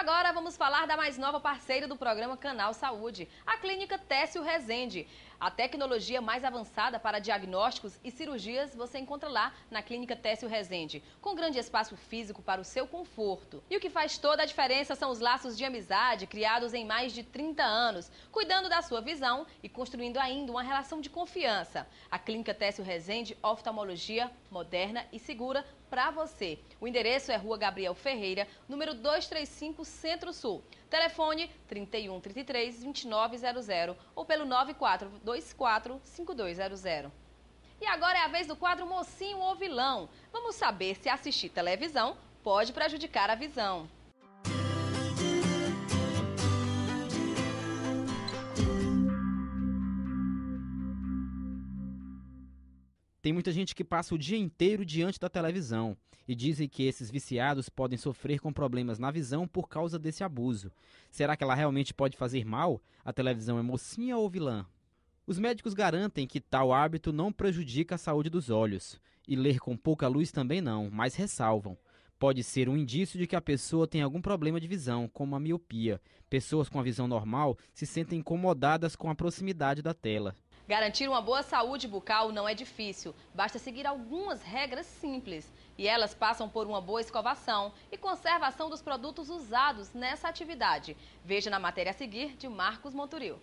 Agora vamos falar da mais nova parceira do programa Canal Saúde, a Clínica Técio Rezende. A tecnologia mais avançada para diagnósticos e cirurgias você encontra lá na Clínica Técio Rezende, com grande espaço físico para o seu conforto. E o que faz toda a diferença são os laços de amizade criados em mais de 30 anos, cuidando da sua visão e construindo ainda uma relação de confiança. A Clínica Técio Rezende, oftalmologia moderna e segura para você. O endereço é Rua Gabriel Ferreira, número 235, Centro-Sul. Telefone 3133-2900 ou pelo 9424-5200. E agora é a vez do quadro Mocinho ou Vilão. Vamos saber se assistir televisão pode prejudicar a visão. Tem muita gente que passa o dia inteiro diante da televisão e dizem que esses viciados podem sofrer com problemas na visão por causa desse abuso. Será que ela realmente pode fazer mal? A televisão é mocinha ou vilã? Os médicos garantem que tal hábito não prejudica a saúde dos olhos. E ler com pouca luz também não, mas ressalvam. Pode ser um indício de que a pessoa tem algum problema de visão, como a miopia. Pessoas com a visão normal se sentem incomodadas com a proximidade da tela. Garantir uma boa saúde bucal não é difícil, basta seguir algumas regras simples. E elas passam por uma boa escovação e conservação dos produtos usados nessa atividade. Veja na matéria a seguir de Marcos Monturil.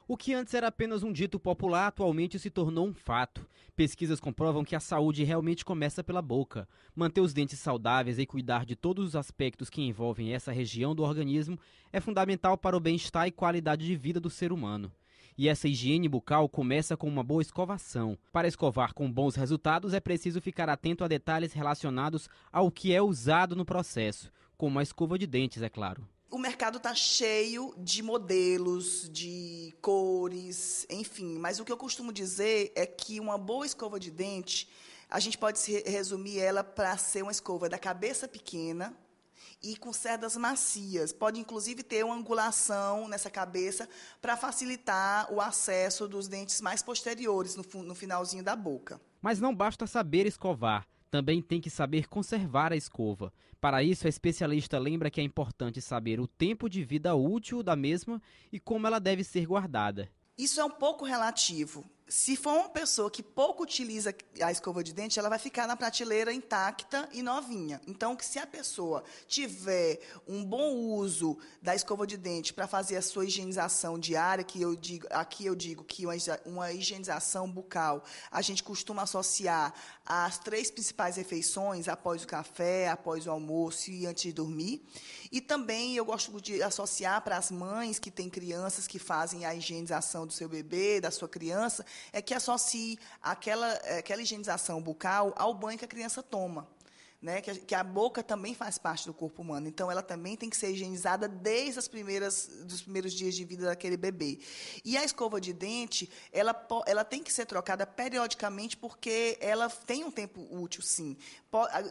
O que antes era apenas um dito popular, atualmente se tornou um fato. Pesquisas comprovam que a saúde realmente começa pela boca. Manter os dentes saudáveis e cuidar de todos os aspectos que envolvem essa região do organismo é fundamental para o bem-estar e qualidade de vida do ser humano. E essa higiene bucal começa com uma boa escovação. Para escovar com bons resultados, é preciso ficar atento a detalhes relacionados ao que é usado no processo, como a escova de dentes, é claro. O mercado está cheio de modelos, de cores, enfim. Mas o que eu costumo dizer é que uma boa escova de dente, a gente pode resumir ela para ser uma escova da cabeça pequena e com cerdas macias. Pode, inclusive, ter uma angulação nessa cabeça para facilitar o acesso dos dentes mais posteriores, no finalzinho da boca. Mas não basta saber escovar. Também tem que saber conservar a escova. Para isso, a especialista lembra que é importante saber o tempo de vida útil da mesma e como ela deve ser guardada. Isso é um pouco relativo. Se for uma pessoa que pouco utiliza a escova de dente, ela vai ficar na prateleira intacta e novinha. Então, se a pessoa tiver um bom uso da escova de dente para fazer a sua higienização diária, aqui eu digo que uma higienização bucal a gente costuma associar às 3 principais refeições, após o café, após o almoço e antes de dormir. E também eu gosto de associar para as mães que têm crianças que fazem a higienização do seu bebê, da sua criança, é que associe aquela higienização bucal ao banho que a criança toma. Né, que a boca também faz parte do corpo humano. Então, ela também tem que ser higienizada desde dos primeiros dias de vida daquele bebê. E a escova de dente, ela tem que ser trocada periodicamente, porque ela tem um tempo útil, sim.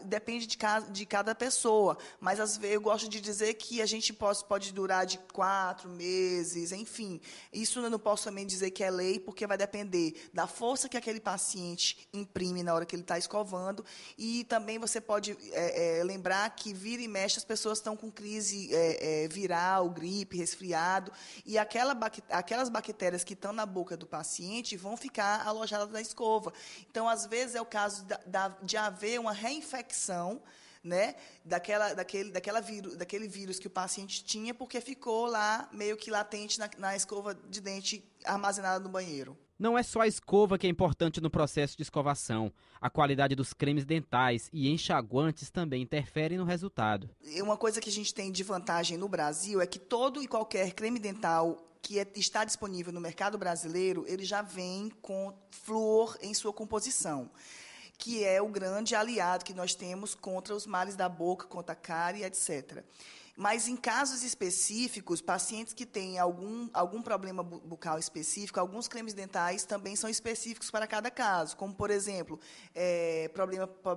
Depende de cada pessoa. Mas, às vezes, eu gosto de dizer que a gente pode durar de 4 meses, enfim. Isso eu não posso também dizer que é lei, porque vai depender da força que aquele paciente imprime na hora que ele está escovando. E também você pode lembrar que vira e mexe as pessoas estão com crise viral, gripe, resfriado, e aquelas bactérias que estão na boca do paciente vão ficar alojadas na escova. Então, às vezes, é o caso de haver uma reinfecção, né, daquele vírus que o paciente tinha, porque ficou lá meio que latente na escova de dente armazenada no banheiro. Não é só a escova que é importante no processo de escovação. A qualidade dos cremes dentais e enxaguantes também interferem no resultado. Uma coisa que a gente tem de vantagem no Brasil é que todo e qualquer creme dental que está disponível no mercado brasileiro, ele já vem com flúor em sua composição, que é o grande aliado que nós temos contra os males da boca, contra a cárie, etc. Mas, em casos específicos, pacientes que têm algum problema bucal específico, alguns cremes dentais também são específicos para cada caso, como, por exemplo,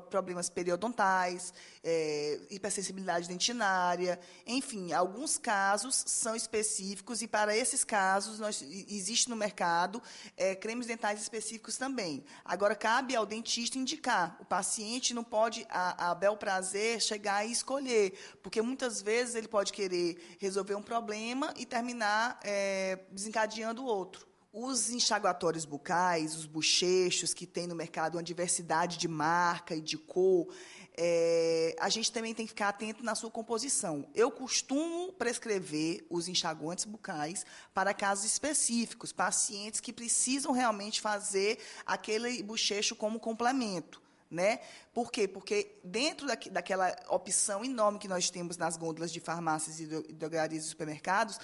problemas periodontais, hipersensibilidade dentinária, enfim, alguns casos são específicos, e para esses casos existe no mercado cremes dentais específicos também. Agora, cabe ao dentista indicar. O paciente não pode, a bel prazer, chegar e escolher, porque muitas vezes vezes ele pode querer resolver um problema e terminar desencadeando outro. Os enxaguatórios bucais, os bochechos, que tem no mercado uma diversidade de marca e de cor, a gente também tem que ficar atento na sua composição. Eu costumo prescrever os enxaguantes bucais para casos específicos, pacientes que precisam realmente fazer aquele bochecho como complemento. Né? Por quê? Porque dentro daquela opção enorme que nós temos nas gôndolas de farmácias e drogarias e supermercados,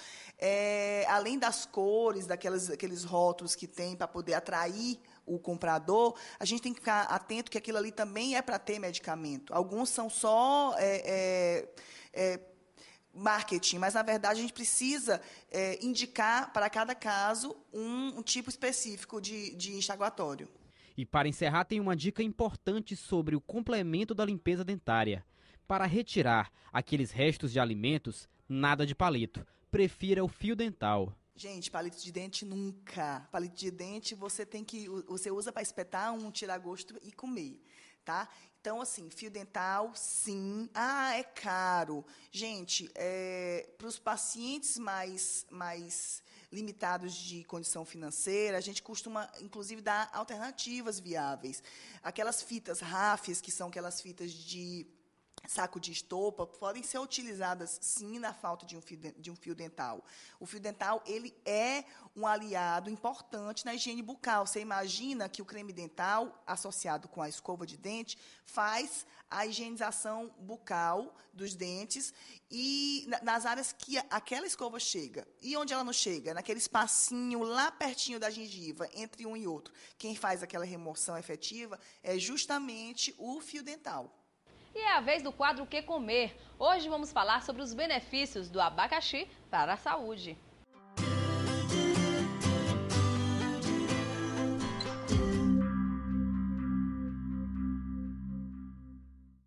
além das cores, daqueles rótulos que tem para poder atrair o comprador, a gente tem que ficar atento que aquilo ali também é para ter medicamento. Alguns são só marketing, mas, na verdade, a gente precisa indicar para cada caso um tipo específico de enxaguatório. E para encerrar, tem uma dica importante sobre o complemento da limpeza dentária. Para retirar aqueles restos de alimentos, nada de palito. Prefira o fio dental. Gente, palito de dente nunca. Palito de dente você usa para espetar um tira-gosto e comer, tá? Então, assim, fio dental, sim. Ah, é caro. Gente, para os pacientes mais limitados de condição financeira, a gente costuma, inclusive, dar alternativas viáveis. Aquelas fitas RAFs, que são aquelas fitas de saco de estopa, podem ser utilizadas, sim, na falta de um fio dental. O fio dental, ele é um aliado importante na higiene bucal. Você imagina que o creme dental, associado com a escova de dente, faz a higienização bucal dos dentes e nas áreas que aquela escova chega. E onde ela não chega? Naquele espacinho lá pertinho da gengiva, entre um e outro. Quem faz aquela remoção efetiva é justamente o fio dental. E é a vez do quadro O que Comer. Hoje vamos falar sobre os benefícios do abacaxi para a saúde.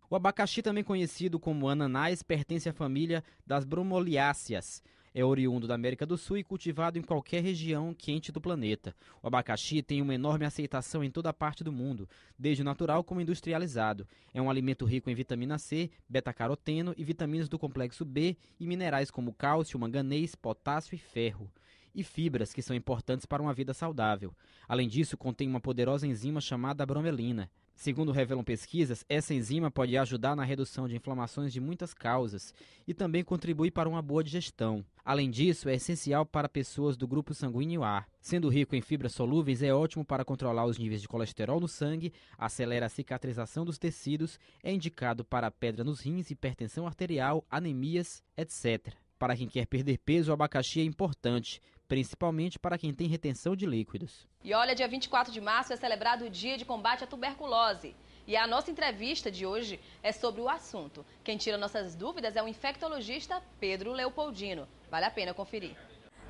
O abacaxi, também conhecido como ananás, pertence à família das bromeliáceas. É oriundo da América do Sul e cultivado em qualquer região quente do planeta. O abacaxi tem uma enorme aceitação em toda a parte do mundo, desde o natural como industrializado. É um alimento rico em vitamina C, beta-caroteno e vitaminas do complexo B e minerais como cálcio, manganês, potássio e ferro. E fibras, que são importantes para uma vida saudável. Além disso, contém uma poderosa enzima chamada bromelina. Segundo revelam pesquisas, essa enzima pode ajudar na redução de inflamações de muitas causas e também contribui para uma boa digestão. Além disso, é essencial para pessoas do grupo sanguíneo A. Sendo rico em fibras solúveis, é ótimo para controlar os níveis de colesterol no sangue, acelera a cicatrização dos tecidos, é indicado para pedra nos rins, hipertensão arterial, anemias, etc. Para quem quer perder peso, o abacaxi é importante, principalmente para quem tem retenção de líquidos. E olha, dia 24 de março é celebrado o Dia de Combate à Tuberculose. E a nossa entrevista de hoje é sobre o assunto. Quem tira nossas dúvidas é o infectologista Pedro Leopoldino. Vale a pena conferir.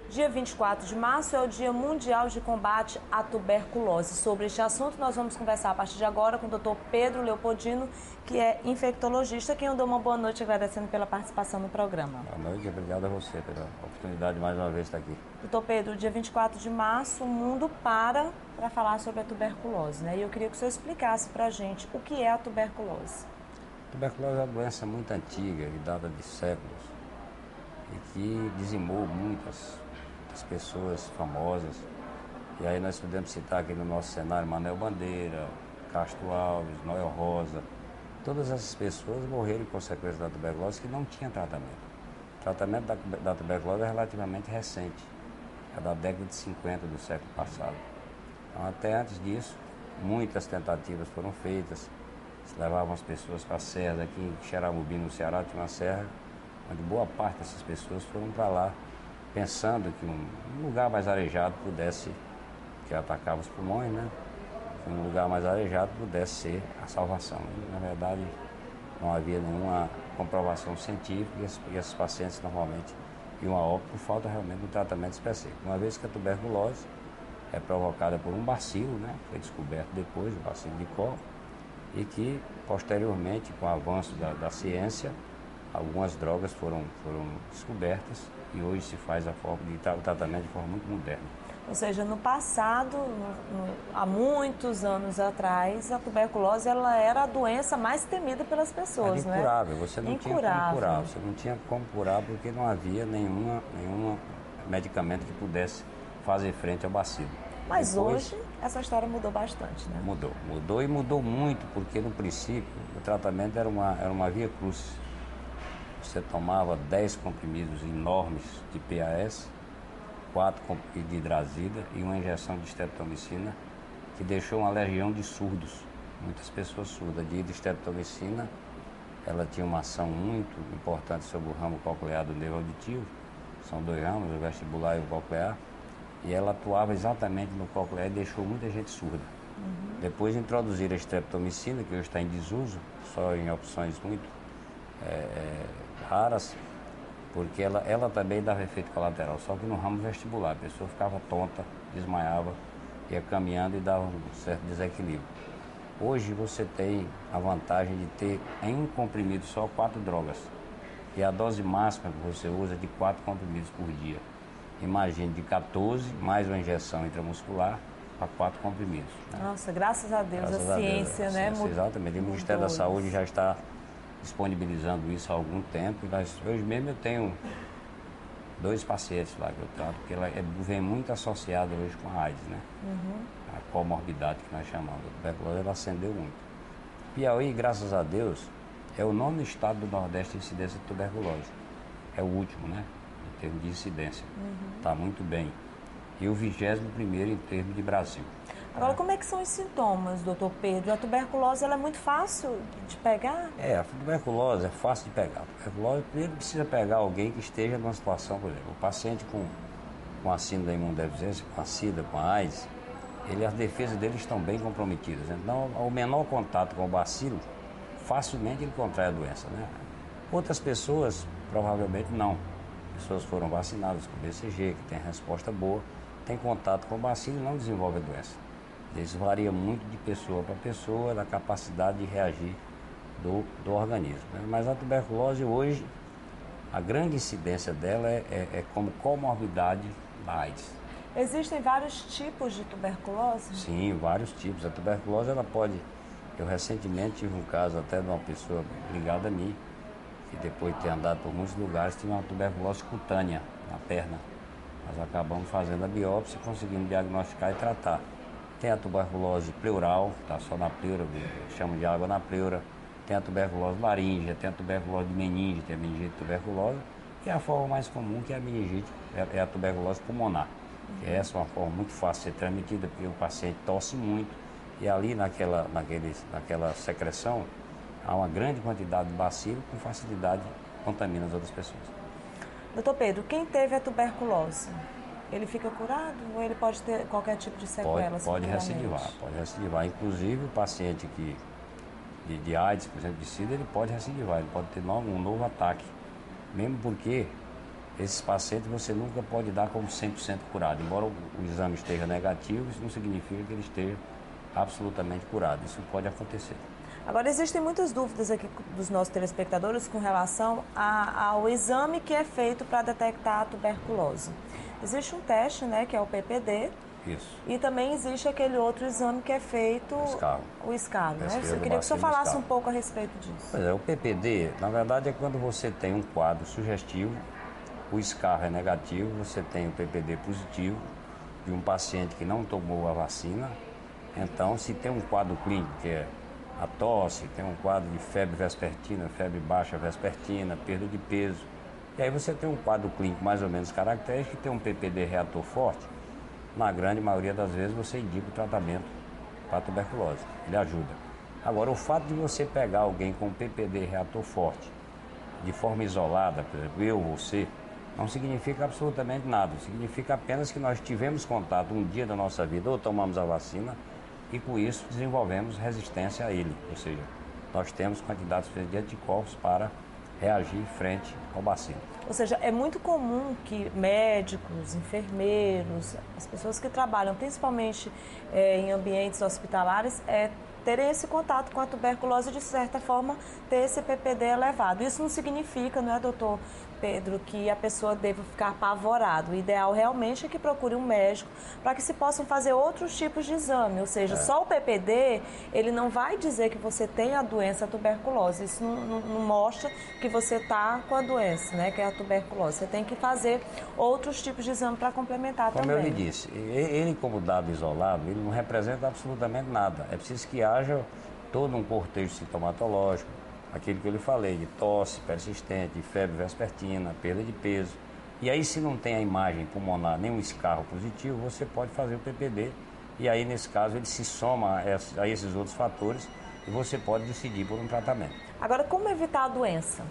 Dia 24 de março é o Dia Mundial de Combate à Tuberculose. Sobre este assunto, nós vamos conversar a partir de agora com o Dr. Pedro Leopoldino, que é infectologista, quem eu dou uma boa noite agradecendo pela participação no programa. Boa noite, obrigado a você pela oportunidade de mais uma vez estar aqui. Dr. Pedro, dia 24 de março, o mundo para falar sobre a tuberculose, né? E eu queria que o senhor explicasse para a gente o que é a tuberculose. A tuberculose é uma doença muito antiga, que data de séculos, e que dizimou muitas pessoas famosas. E aí nós podemos citar aqui no nosso cenário Manuel Bandeira, Castro Alves, Noel Rosa. Todas essas pessoas morreram em consequência da tuberculose que não tinha tratamento. O tratamento da tuberculose é relativamente recente, é da década de 50 do século passado. Então, até antes disso, muitas tentativas foram feitas. Se levavam as pessoas para a serra, aqui em Xeramubi, no Ceará, tinha uma serra, onde boa parte dessas pessoas foram para lá, pensando que um lugar mais arejado pudesse, que atacava os pulmões, né? Que um lugar mais arejado pudesse ser a salvação. E, na verdade, não havia nenhuma comprovação científica e esses pacientes normalmente iam a óbito por falta realmente de um tratamento específico. Uma vez que a tuberculose é provocada por um bacilo, né? Foi descoberto depois, o bacilo de Koch, e que, posteriormente, com o avanço da ciência, algumas drogas foram descobertas e hoje se faz o tratamento de forma muito moderna. Ou seja, no passado, há muitos anos atrás, a tuberculose ela era a doença mais temida pelas pessoas, era incurável, você não tinha como curar, você não tinha como curar porque não havia nenhum medicamento que pudesse fazer frente ao bacilo. Mas hoje essa história mudou bastante, né? Mudou e mudou muito, porque no princípio o tratamento era uma via crucis. Você tomava 10 comprimidos enormes de PAS, 4 comprimidos de hidrazida e uma injeção de streptomicina, que deixou uma legião de surdos, muitas pessoas surdas. De streptomicina, ela tinha uma ação muito importante sobre o ramo coclear do nervo auditivo, são 2 ramos, o vestibular e o coclear, e ela atuava exatamente no coclear e deixou muita gente surda. Depois introduziram a streptomicina, que hoje está em desuso, só em opções muito raras, porque ela também dava efeito colateral, só que no ramo vestibular, a pessoa ficava tonta, desmaiava, ia caminhando e dava um certo desequilíbrio. Hoje você tem a vantagem de ter em um comprimido só 4 drogas, e a dose máxima que você usa é de 4 comprimidos por dia. Imagine de 14, mais uma injeção intramuscular, para 4 comprimidos. Né? Nossa, graças a Deus, a ciência, né? Exatamente, o Ministério da Saúde já está disponibilizando isso há algum tempo. Hoje mesmo eu tenho 2 pacientes lá que eu trato, porque ela vem muito associada hoje com a AIDS, né? A comorbidade que nós chamamos. A tuberculose, ela ascendeu muito. Piauí, graças a Deus, é o 9º estado do Nordeste em incidência de tuberculose. É o último, né? Em termos de incidência. Está muito bem. E o 21º em termos de Brasil. Agora, como é que são os sintomas, doutor Pedro? A tuberculose ela é muito fácil de pegar? A tuberculose é fácil de pegar. A tuberculose, primeiro precisa pegar alguém que esteja numa situação, por exemplo, o paciente com a síndrome da imunodeficiência, com a SIDA, com a AIDS, as defesas dele estão bem comprometidas. Então, ao menor contato com o bacilo, facilmente ele contrai a doença, né? Outras pessoas, provavelmente não. Pessoas foram vacinadas com BCG, que tem resposta boa, tem contato com o bacilo e não desenvolve a doença. Isso varia muito de pessoa para pessoa, da capacidade de reagir do organismo. Né? Mas a tuberculose hoje, a grande incidência dela é como comorbidade da AIDS. Existem vários tipos de tuberculose? Sim, vários tipos. A tuberculose, ela pode... Eu recentemente tive um caso até de uma pessoa ligada a mim, que depois de ter andado por muitos lugares, tinha uma tuberculose cutânea na perna. Nós acabamos fazendo a biópsia e conseguimos diagnosticar e tratar. Tem a tuberculose pleural, que está só na pleura, chamam de água na pleura. Tem a tuberculose laríngea, tem a tuberculose de meninge, tem a meningite tuberculose. E a forma mais comum, que é a meningite, é a tuberculose pulmonar. Que essa é uma forma muito fácil de ser transmitida, porque o paciente tosse muito. E ali naquela secreção, há uma grande quantidade de bacilo que com facilidade contamina as outras pessoas. Doutor Pedro, quem teve a tuberculose, ele fica curado ou ele pode ter qualquer tipo de sequela? Pode recidivar. Inclusive o paciente de AIDS, por exemplo, de SIDA, ele pode recidivar, ele pode ter um novo ataque. Mesmo porque esses pacientes você nunca pode dar como 100% curado. Embora o exame esteja negativo, isso não significa que ele esteja absolutamente curado. Isso pode acontecer. Agora, existem muitas dúvidas aqui dos nossos telespectadores com relação ao exame que é feito para detectar a tuberculose. Existe um teste, né, que é o PPD. Isso. E também existe aquele outro exame que é feito, o escaro, né? Eu queria que o senhor falasse um pouco a respeito disso. Pois é, o PPD, na verdade, é quando você tem um quadro sugestivo, o escarro é negativo, você tem o PPD positivo de um paciente que não tomou a vacina. Então, se tem um quadro clínico, que é a tosse, tem um quadro de febre vespertina, febre baixa vespertina, perda de peso. E aí você tem um quadro clínico mais ou menos característico, que tem um PPD reator forte. Na grande maioria das vezes você indica o tratamento para a tuberculose, ele ajuda. Agora, o fato de você pegar alguém com PPD reator forte, de forma isolada, por exemplo, eu, você, não significa absolutamente nada. Significa apenas que nós tivemos contato um dia da nossa vida, ou tomamos a vacina, e com isso desenvolvemos resistência a ele. Ou seja, nós temos quantidades de anticorpos para reagir frente ao bacilo. Ou seja, é muito comum que médicos, enfermeiros, as pessoas que trabalham principalmente em ambientes hospitalares, terem esse contato com a tuberculose e, de certa forma, ter esse PPD elevado. Isso não significa, não é, doutor Pedro, que a pessoa deva ficar apavorada. O ideal realmente é que procure um médico para que se possam fazer outros tipos de exame. Ou seja, só o PPD, ele não vai dizer que você tem a doença, a tuberculose. Isso não mostra que você está com a doença, né, que é a tuberculose. Você tem que fazer outros tipos de exame para complementar também. também. Como eu lhe disse, ele como dado isolado, ele não representa absolutamente nada. É preciso que haja todo um cortejo sintomatológico, aquilo que eu lhe falei, de tosse persistente, de febre vespertina, perda de peso. E aí, se não tem a imagem pulmonar, nem um escarro positivo, você pode fazer o PPD. E aí, nesse caso, ele se soma a esses outros fatores e você pode decidir por um tratamento. Agora, como evitar a doença?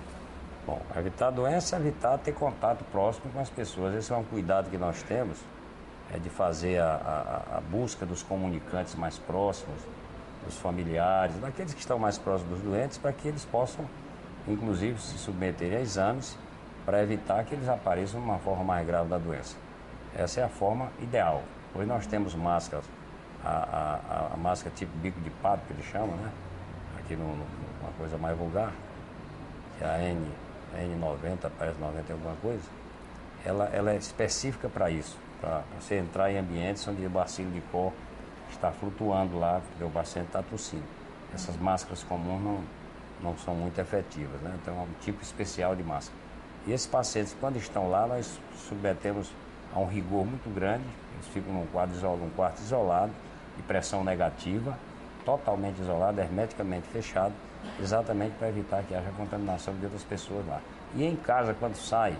Bom, evitar a doença é evitar ter contato próximo com as pessoas. Esse é um cuidado que nós temos, é de fazer a busca dos comunicantes mais próximos, dos familiares, daqueles que estão mais próximos dos doentes, para que eles possam, inclusive, se submeterem a exames para evitar que eles apareçam de uma forma mais grave da doença. Essa é a forma ideal. Hoje nós temos máscaras, a máscara tipo bico de pato, que eles chamam, né? Aqui uma coisa mais vulgar, que é a N90, parece 90 e alguma coisa. Ela é específica para isso, para você entrar em ambientes onde o bacilo de cor está flutuando lá, porque o paciente está tossindo. Essas máscaras comuns não são muito efetivas, né? Então é um tipo especial de máscara. E esses pacientes, quando estão lá, nós submetemos a um rigor muito grande. Eles ficam num quarto isolado, de pressão negativa, totalmente isolado, hermeticamente fechado, exatamente para evitar que haja contaminação de outras pessoas lá. E em casa, quando sai,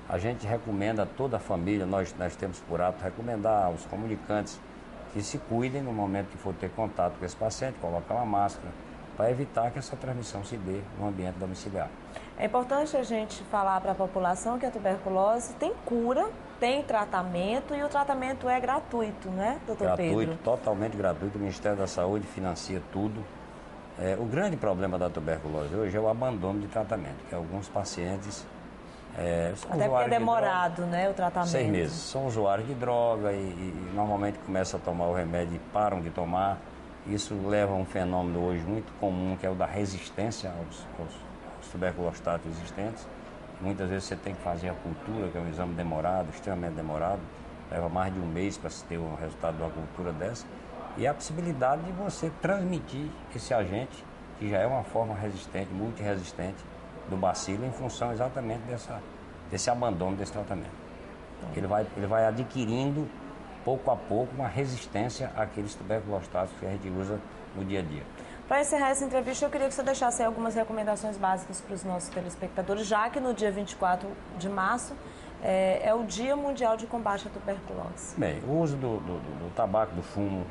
a gente recomenda a toda a família, nós temos por hábito recomendar aos comunicantes que se cuidem no momento que for ter contato com esse paciente, colocar uma máscara, para evitar que essa transmissão se dê no ambiente domiciliar. É importante a gente falar para a população que a tuberculose tem cura, tem tratamento e o tratamento é gratuito, né, doutor Pedro? Gratuito, totalmente gratuito. O Ministério da Saúde financia tudo. O grande problema da tuberculose hoje é o abandono de tratamento, que alguns pacientes... Até porque é demorado, né, o tratamento. 6 meses. São usuários de droga e normalmente começam a tomar o remédio e param de tomar. Isso leva a um fenômeno hoje muito comum, que é o da resistência aos tuberculostatos existentes. Muitas vezes você tem que fazer a cultura, que é um exame demorado, extremamente demorado. Leva mais de um mês para se ter o resultado de uma cultura dessa. E a possibilidade de você transmitir esse agente, que já é uma forma resistente, multiresistente, do bacilo, em função exatamente desse abandono desse tratamento. Ele vai adquirindo, pouco a pouco, uma resistência àqueles tuberculostatos que a gente usa no dia a dia. Para encerrar essa entrevista, eu queria que você deixasse algumas recomendações básicas para os nossos telespectadores, já que no dia 24 de março é o Dia Mundial de Combate à Tuberculose. Bem, o uso do tabaco, do fumo,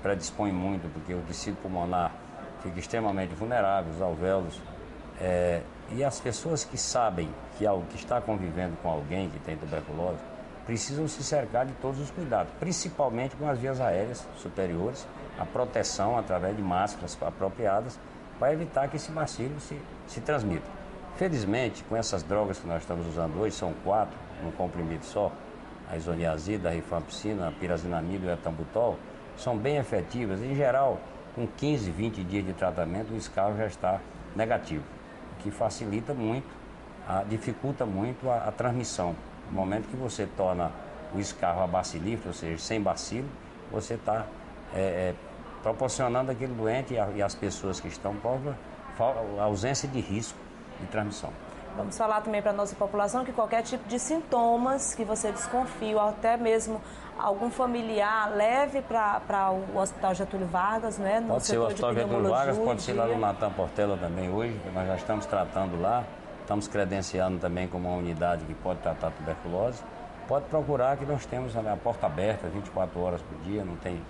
predispõe muito, porque o tecido pulmonar fica extremamente vulnerável, os alvéolos. E as pessoas que sabem que está convivendo com alguém que tem tuberculose precisam se cercar de todos os cuidados, principalmente com as vias aéreas superiores, a proteção através de máscaras apropriadas para evitar que esse bacilo se transmita. Felizmente, com essas drogas que nós estamos usando hoje, são 4 num comprimido só, a isoniazida, a rifampicina, a pirazinamida e o etambutol, são bem efetivas. Em geral, com 15, 20 dias de tratamento, o escarro já está negativo, o que facilita muito, dificulta muito a transmissão. No momento que você torna o escarro abacilífero, ou seja, sem bacilo, você está proporcionando aquele doente e as pessoas que estão próximas a ausência de risco de transmissão. Vamos falar também para a nossa população que qualquer tipo de sintomas que você desconfie, ou até mesmo algum familiar, leve para o Hospital Getúlio Vargas, né? Pode ser o Hospital Getúlio Vargas, pode ser lá no Natan Portela também hoje, que nós já estamos tratando lá, estamos credenciando também como uma unidade que pode tratar tuberculose. Pode procurar que nós temos a porta aberta 24 horas por dia, não tem,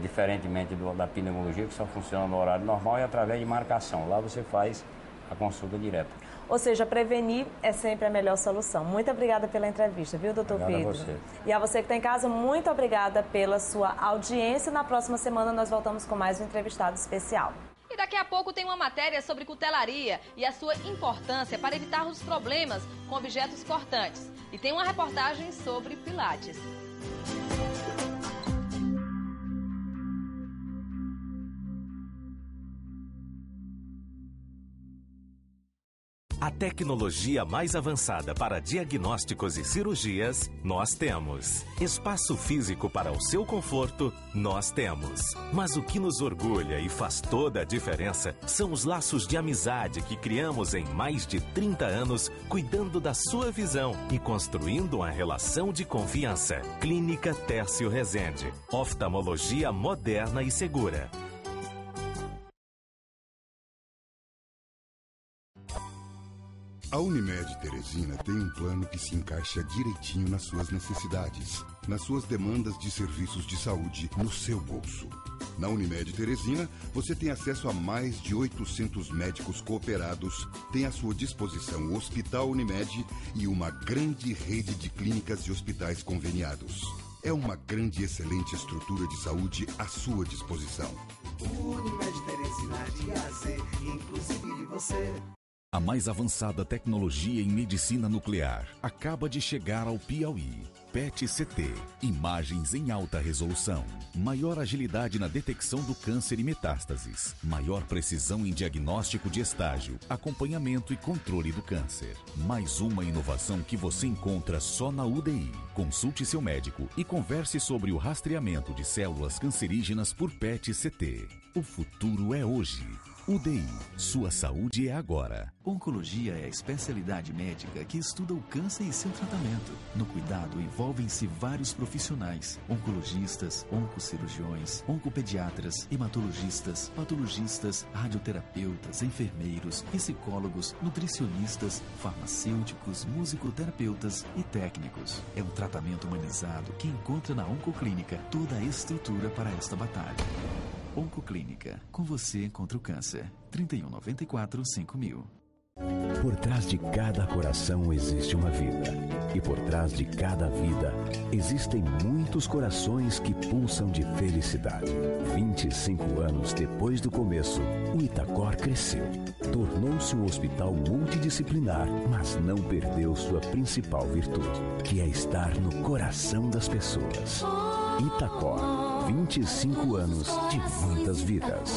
diferentemente da pneumologia, que só funciona no horário normal e através de marcação. Lá você faz a consulta direta. Ou seja, prevenir é sempre a melhor solução. Muito obrigada pela entrevista, viu, doutor Pedro? A você. E a você que está em casa, muito obrigada pela sua audiência. Na próxima semana nós voltamos com mais um entrevistado especial. E daqui a pouco tem uma matéria sobre cutelaria e a sua importância para evitar os problemas com objetos cortantes. E tem uma reportagem sobre pilates. A tecnologia mais avançada para diagnósticos e cirurgias, nós temos. Espaço físico para o seu conforto, nós temos. Mas o que nos orgulha e faz toda a diferença são os laços de amizade que criamos em mais de 30 anos, cuidando da sua visão e construindo uma relação de confiança. Clínica Tércio Rezende. Oftalmologia moderna e segura. A Unimed Teresina tem um plano que se encaixa direitinho nas suas necessidades, nas suas demandas de serviços de saúde, no seu bolso. Na Unimed Teresina, você tem acesso a mais de 800 médicos cooperados, tem à sua disposição o Hospital Unimed e uma grande rede de clínicas e hospitais conveniados. É uma grande e excelente estrutura de saúde à sua disposição. Unimed Teresina de A a Z, inclusive você. A mais avançada tecnologia em medicina nuclear acaba de chegar ao Piauí. PET-CT, imagens em alta resolução, maior agilidade na detecção do câncer e metástases, maior precisão em diagnóstico de estágio, acompanhamento e controle do câncer. Mais uma inovação que você encontra só na UDI. Consulte seu médico e converse sobre o rastreamento de células cancerígenas por PET-CT. O futuro é hoje. UDI, sua saúde é agora. Oncologia é a especialidade médica que estuda o câncer e seu tratamento. No cuidado envolvem-se vários profissionais: oncologistas, oncocirurgiões, oncopediatras, hematologistas, patologistas, radioterapeutas, enfermeiros, psicólogos, nutricionistas, farmacêuticos, musicoterapeutas e técnicos. É um tratamento humanizado que encontra na Oncoclínica toda a estrutura para esta batalha. Oncoclínica, com você contra o câncer. 3194-5000. Por trás de cada coração existe uma vida. E por trás de cada vida, existem muitos corações que pulsam de felicidade. 25 anos depois do começo, o Itacor cresceu. Tornou-se um hospital multidisciplinar, mas não perdeu sua principal virtude, que é estar no coração das pessoas. Itacor. 25 anos de muitas vidas.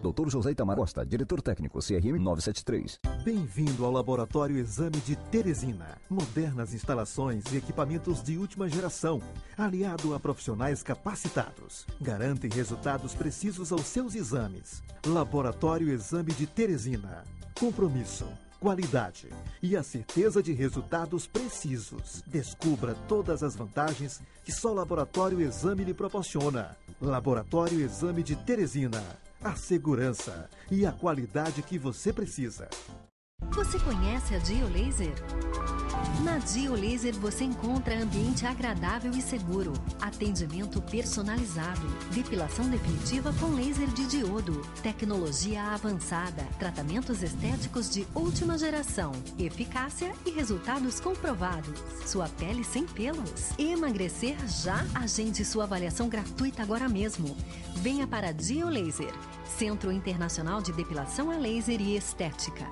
Dr. José Itamar Costa, diretor técnico, CRM 973. Bem-vindo ao Laboratório Exame de Teresina. Modernas instalações e equipamentos de última geração, aliado a profissionais capacitados. Garantem resultados precisos aos seus exames. Laboratório Exame de Teresina. Compromisso, qualidade e a certeza de resultados precisos. Descubra todas as vantagens que só o Laboratório Exame lhe proporciona. Laboratório Exame de Teresina. A segurança e a qualidade que você precisa. Você conhece a Diolaser? Na Diolaser você encontra ambiente agradável e seguro, atendimento personalizado, depilação definitiva com laser de diodo, tecnologia avançada, tratamentos estéticos de última geração, eficácia e resultados comprovados. Sua pele sem pelos. Emagrecer já? Agende sua avaliação gratuita agora mesmo. Venha para Diolaser, Centro Internacional de Depilação a Laser e Estética.